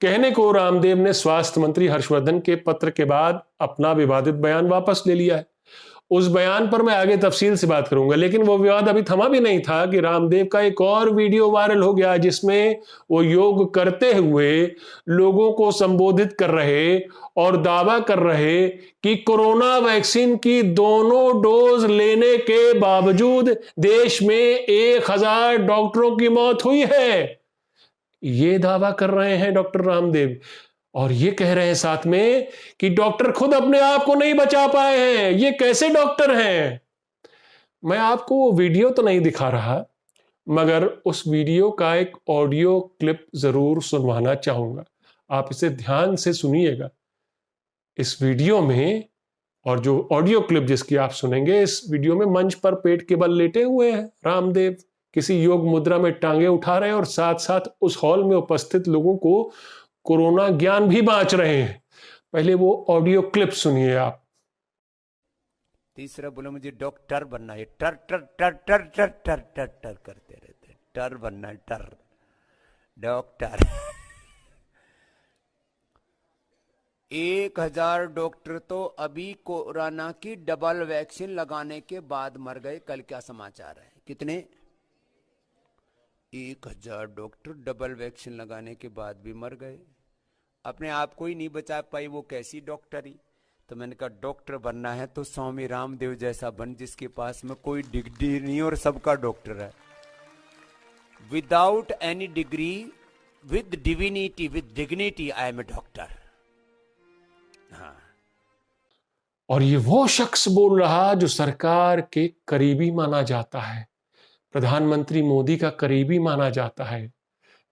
कहने को रामदेव ने स्वास्थ्य मंत्री हर्षवर्धन के पत्र के बाद अपना विवादित बयान वापस ले लिया है। उस बयान पर मैं आगे तफसील से बात करूंगा, लेकिन वो विवाद अभी थमा भी नहीं था कि रामदेव का एक और वीडियो वायरल हो गया जिसमें वो योग करते हुए लोगों को संबोधित कर रहे और दावा कर रहे कि कोरोना वैक्सीन की दोनों डोज लेने के बावजूद देश में 1000 डॉक्टरों की मौत हुई है। ये दावा कर रहे हैं डॉक्टर रामदेव, और ये कह रहे हैं साथ में कि डॉक्टर खुद अपने आप को नहीं बचा पाए हैं। ये कैसे डॉक्टर हैं? मैं आपको वो वीडियो तो नहीं दिखा रहा, मगर उस वीडियो का एक ऑडियो क्लिप जरूर सुनवाना चाहूंगा। आप इसे ध्यान से सुनिएगा। इस वीडियो में, और जो ऑडियो क्लिप जिसकी आप सुनेंगे, इस वीडियो में मंच पर पेट के बल लेटे हुए हैं रामदेव, किसी योग मुद्रा में टांगे उठा रहे हैं और साथ साथ उस हॉल में उपस्थित लोगों को कोरोना ज्ञान भी बांट रहे हैं। पहले वो ऑडियो क्लिप सुनिए आप। तीसरा बोला मुझे डॉक्टर बनना है, टर टर टर टर टर टर टर टर करते रहते, टर बनना है, टर डॉक्टर। 1000 डॉक्टर तो अभी कोरोना की डबल वैक्सीन लगाने के बाद मर गए। कल क्या समाचार है? कितने? 1000 डॉक्टर डबल वैक्सीन लगाने के बाद भी मर गए। अपने आप को ही नहीं बचा पाई, वो कैसी डॉक्टरी? तो मैंने कहा डॉक्टर बनना है तो स्वामी रामदेव जैसा बन, जिसके पास में कोई डिग्री नहीं और सबका डॉक्टर है। Without any degree, with divinity, with dignity, I am a doctor. हाँ। और ये वो शख्स बोल रहा जो सरकार के करीबी माना जाता है, प्रधानमंत्री मोदी का करीबी माना जाता है।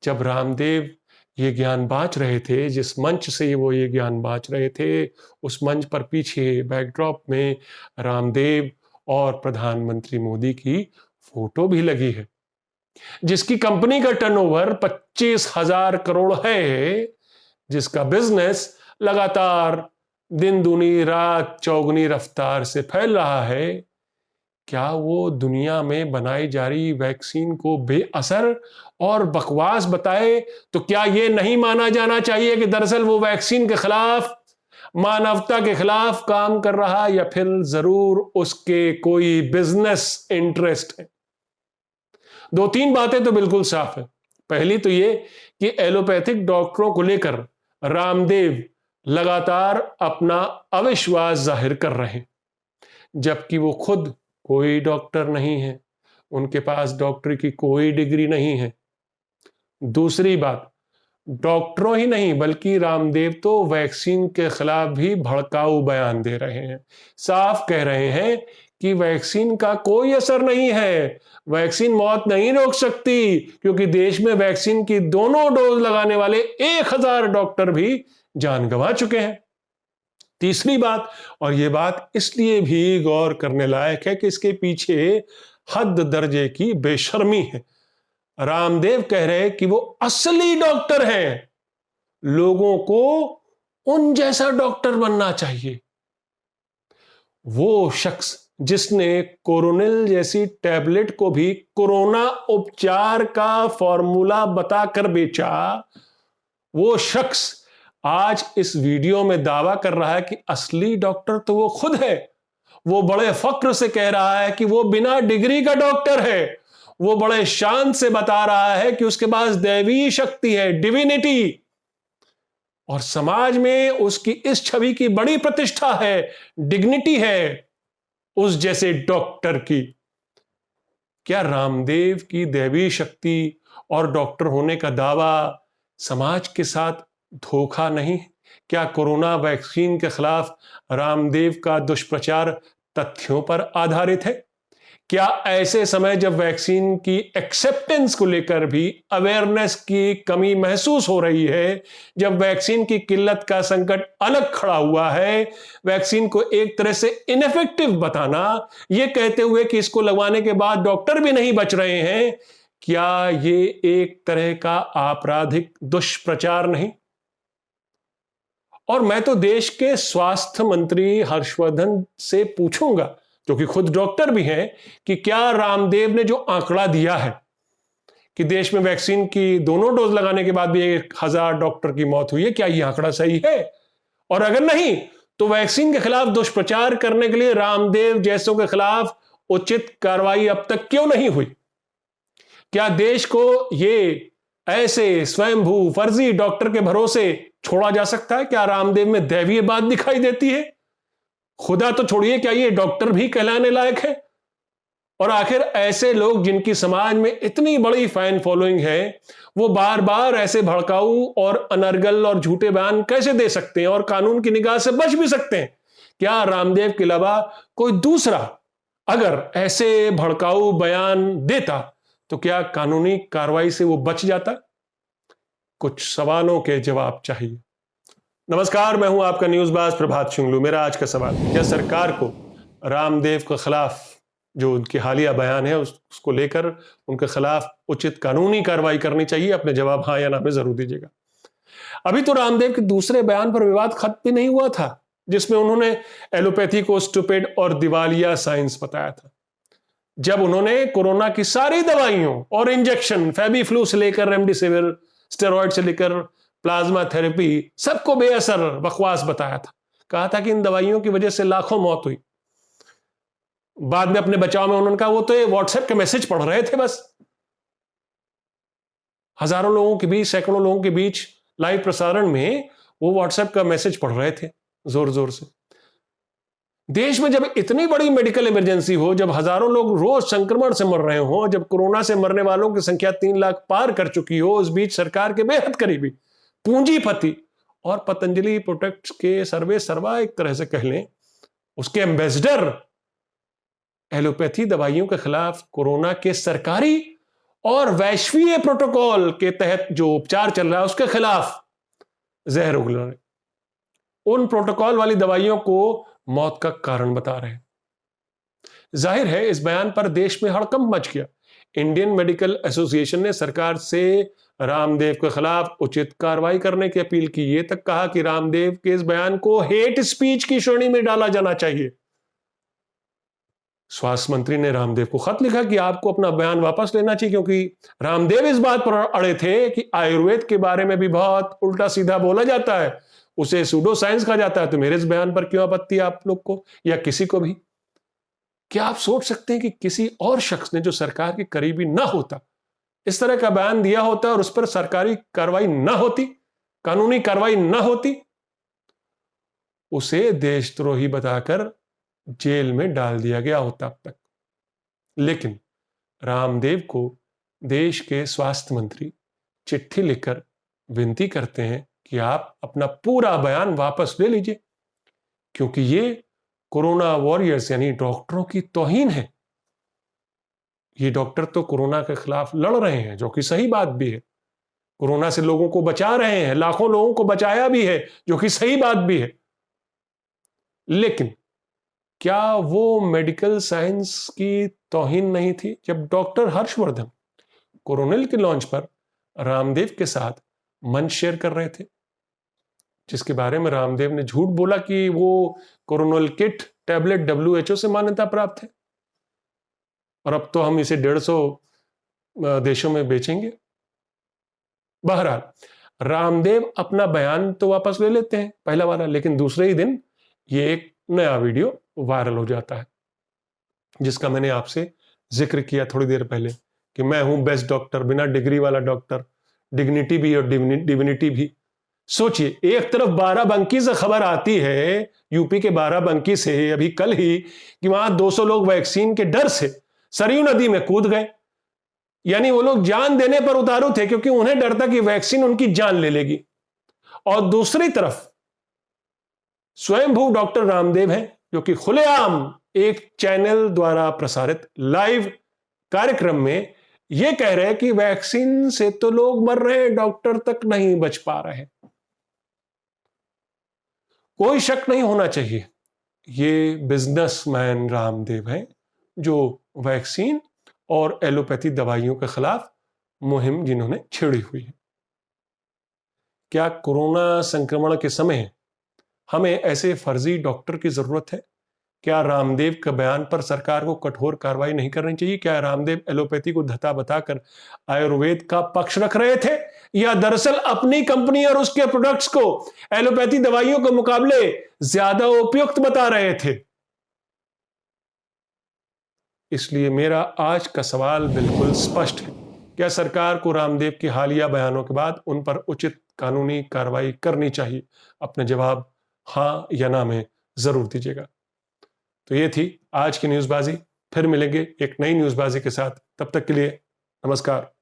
जब रामदेव ये ज्ञान बांट रहे थे, जिस मंच से वो ये ज्ञान बांट रहे थे, उस मंच पर पीछे बैकड्रॉप में रामदेव और प्रधानमंत्री मोदी की फोटो भी लगी है, जिसकी कंपनी का टर्नओवर 25,000 करोड़ है, जिसका बिजनेस लगातार दिन दूनी रात चौगुनी रफ्तार से फैल रहा है। क्या वो दुनिया में बनाई जा रही वैक्सीन को बेअसर और बकवास बताए तो क्या ये नहीं माना जाना चाहिए कि दरअसल वो वैक्सीन के खिलाफ, मानवता के खिलाफ काम कर रहा, या फिर जरूर उसके कोई बिजनेस इंटरेस्ट है? 2-3 बातें तो बिल्कुल साफ है। पहली तो ये कि एलोपैथिक डॉक्टरों को लेकर रामदेव लगातार अपना अविश्वास जाहिर कर रहे हैं, जबकि वो खुद कोई डॉक्टर नहीं है, उनके पास डॉक्टर की कोई डिग्री नहीं है। दूसरी बात, डॉक्टरों ही नहीं बल्कि रामदेव तो वैक्सीन के खिलाफ भी भड़काऊ बयान दे रहे हैं। साफ कह रहे हैं कि वैक्सीन का कोई असर नहीं है, वैक्सीन मौत नहीं रोक सकती, क्योंकि देश में वैक्सीन की दोनों डोज लगाने वाले 1000 डॉक्टर भी जान गंवा चुके हैं। तीसरी बात, और यह बात इसलिए भी गौर करने लायक है कि इसके पीछे हद दर्जे की बेशर्मी है। रामदेव कह रहे हैं कि वो असली डॉक्टर हैं, लोगों को उन जैसा डॉक्टर बनना चाहिए। वो शख्स जिसने कोरोनिल जैसी टैबलेट को भी कोरोना उपचार का फॉर्मूला बताकर बेचा, वो शख्स आज इस वीडियो में दावा कर रहा है कि असली डॉक्टर तो वो खुद है। वो बड़े फक्र से कह रहा है कि वो बिना डिग्री का डॉक्टर है। वो बड़े शान से बता रहा है कि उसके पास दैवीय शक्ति है, डिविनिटी, और समाज में उसकी इस छवि की बड़ी प्रतिष्ठा है, डिग्निटी है उस जैसे डॉक्टर की। क्या रामदेव की दैवीय शक्ति और डॉक्टर होने का दावा समाज के साथ धोखा नहीं? क्या कोरोना वैक्सीन के खिलाफ रामदेव का दुष्प्रचार तथ्यों पर आधारित है? क्या ऐसे समय जब वैक्सीन की एक्सेप्टेंस को लेकर भी अवेयरनेस की कमी महसूस हो रही है, जब वैक्सीन की किल्लत का संकट अलग खड़ा हुआ है, वैक्सीन को एक तरह से इनफेक्टिव बताना, यह कहते हुए कि इसको लगवाने के बाद डॉक्टर भी नहीं बच रहे हैं, क्या ये एक तरह का आपराधिक दुष्प्रचार नहीं? और मैं तो देश के स्वास्थ्य मंत्री हर्षवर्धन से पूछूंगा, जो कि खुद डॉक्टर भी हैं, कि क्या रामदेव ने जो आंकड़ा दिया है कि देश में वैक्सीन की दोनों डोज लगाने के बाद भी 1000 डॉक्टर की मौत हुई है। क्या यह आंकड़ा सही है? और अगर नहीं, तो वैक्सीन के खिलाफ दुष्प्रचार करने के लिए रामदेव जैसों के खिलाफ उचित कार्रवाई अब तक क्यों नहीं हुई? क्या देश को ये ऐसे स्वयंभू फर्जी डॉक्टर के भरोसे छोड़ा जा सकता है? क्या रामदेव में दैवीय बात दिखाई देती है? खुदा तो छोड़िए, क्या ये डॉक्टर भी कहलाने लायक है? और आखिर ऐसे लोग जिनकी समाज में इतनी बड़ी फैन फॉलोइंग है, वो बार बार ऐसे भड़काऊ और अनर्गल और झूठे बयान कैसे दे सकते हैं और कानून की निगाह से बच भी सकते हैं? क्या रामदेव के अलावा कोई दूसरा अगर ऐसे भड़काऊ बयान देता तो क्या कानूनी कार्रवाई से वो बच जाता? कुछ सवालों के जवाब चाहिए। नमस्कार, मैं हूं आपका न्यूज़बाज प्रभात शुंगलू। मेरा आज का सवाल, क्या सरकार को रामदेव के खिलाफ जो उनके हालिया बयान है उसको लेकर उनके खिलाफ उचित कानूनी कार्रवाई करनी चाहिए? अपने जवाब हाँ या ना में जरूर दीजिएगा। अभी तो रामदेव के दूसरे बयान पर विवाद खत्म भी नहीं हुआ था, जिसमें उन्होंने एलोपैथी को स्टूपिड और दिवालिया साइंस बताया था। जब उन्होंने कोरोना की सारी दवाइयों और इंजेक्शन, फेबीफ्लू से लेकर रेमडेसिविर, स्टेरॉइड से लेकर प्लाज्मा थेरेपी, सबको बेअसर बकवास बताया था। कहा था कि इन दवाइयों की वजह से लाखों मौत हुई। बाद में अपने बचाव में उन्होंने कहा वो तो ये व्हाट्सएप के मैसेज पढ़ रहे थे बस। हजारों लोगों के बीच, सैकड़ों लोगों के बीच लाइव प्रसारण में वो व्हाट्सएप का मैसेज पढ़ रहे थे जोर जोर से। देश में जब इतनी बड़ी मेडिकल इमरजेंसी हो, जब हजारों लोग रोज संक्रमण से मर रहे हो, जब कोरोना से मरने वालों की संख्या 3 लाख पार कर चुकी हो, उस बीच सरकार के बेहद करीबी पूंजीपति और पतंजलि प्रोडक्ट्स के सर्वे सर्वा, एक तरह से कह लें उसके एम्बेसडर, एलोपैथी दवाइयों के खिलाफ कोरोना के सरकारी और वैश्वीय प्रोटोकॉल के तहत जो उपचार चल रहा है उसके खिलाफ जहर उगल रहे, उन प्रोटोकॉल वाली दवाइयों को मौत का कारण बता रहे हैं। जाहिर है इस बयान पर देश में हड़कंप मच गया। इंडियन मेडिकल एसोसिएशन ने सरकार से रामदेव के खिलाफ उचित कार्रवाई करने की अपील की। ये तक कहा कि रामदेव के इस बयान को हेट स्पीच की श्रेणी में डाला जाना चाहिए। स्वास्थ्य मंत्री ने रामदेव को खत लिखा कि आपको अपना बयान वापस लेना चाहिए, क्योंकि रामदेव इस बात पर अड़े थे कि आयुर्वेद के बारे में भी बहुत उल्टा सीधा बोला जाता है, उसे सूडो साइंस कहा जाता है। तो मेरे इस बयान पर क्यों आपत्ति आप लोग को या किसी को भी? क्या आप सोच सकते हैं कि किसी और शख्स ने जो सरकार के करीबी ना होता इस तरह का बयान दिया होता और उस पर सरकारी कार्रवाई ना होती, कानूनी कार्रवाई ना होती? उसे देशद्रोही बताकर जेल में डाल दिया गया होता अब तक। लेकिन रामदेव को देश के स्वास्थ्य मंत्री चिट्ठी लिखकर विनती करते हैं कि आप अपना पूरा बयान वापस ले लीजिए, क्योंकि ये कोरोना वॉरियर्स यानी डॉक्टरों की तौहीन है। ये डॉक्टर तो कोरोना के खिलाफ लड़ रहे हैं, जो कि सही बात भी है। कोरोना से लोगों को बचा रहे हैं, लाखों लोगों को बचाया भी है, जो कि सही बात भी है। लेकिन क्या वो मेडिकल साइंस की तौहीन नहीं थी जब डॉक्टर हर्षवर्धन कोरोनिल के लॉन्च पर रामदेव के साथ मंच शेयर कर रहे थे, जिसके बारे में रामदेव ने झूठ बोला कि वो कोरोनिल किट टैबलेट WHO से मान्यता प्राप्त है और अब तो हम इसे 150 देशों में बेचेंगे। बहरहाल रामदेव अपना बयान तो वापस ले लेते हैं पहला वाला, लेकिन दूसरे ही दिन ये एक नया वीडियो वायरल हो जाता है, जिसका मैंने आपसे जिक्र किया थोड़ी देर पहले कि मैं हूं बेस्ट डॉक्टर, बिना डिग्री वाला डॉक्टर, डिग्निटी भी और डिविनिटी भी। सोचिए, एक तरफ बाराबंकी से खबर आती है, यूपी के बाराबंकी से अभी कल ही, कि वहां 200 लोग वैक्सीन के डर से सरयू नदी में कूद गए। यानी वो लोग जान देने पर उतारू थे, क्योंकि उन्हें डर था कि वैक्सीन उनकी जान ले लेगी। और दूसरी तरफ स्वयंभू डॉक्टर रामदेव हैं, जो कि खुलेआम एक चैनल द्वारा प्रसारित लाइव कार्यक्रम में यह कह रहे हैं कि वैक्सीन से तो लोग मर रहे हैं, डॉक्टर तक नहीं बच पा रहे। कोई शक नहीं होना चाहिए, ये बिजनेसमैन रामदेव हैं जो वैक्सीन और एलोपैथी दवाइयों के खिलाफ मुहिम जिन्होंने छेड़ी हुई है। क्या कोरोना संक्रमण के समय हमें ऐसे फर्जी डॉक्टर की जरूरत है? क्या रामदेव के बयान पर सरकार को कठोर कार्रवाई नहीं करनी चाहिए? क्या रामदेव एलोपैथी को धता बताकर आयुर्वेद का पक्ष रख रहे थे, या दरअसल अपनी कंपनी और उसके प्रोडक्ट्स को एलोपैथी दवाइयों के मुकाबले ज्यादा उपयुक्त बता रहे थे? इसलिए मेरा आज का सवाल बिल्कुल स्पष्ट है, क्या सरकार को रामदेव के हालिया बयानों के बाद उन पर उचित कानूनी कार्रवाई करनी चाहिए? अपने जवाब हां या ना में जरूर दीजिएगा। तो ये थी आज की न्यूज़बाजी। फिर मिलेंगे एक नई न्यूज़बाजी के साथ। तब तक के लिए नमस्कार।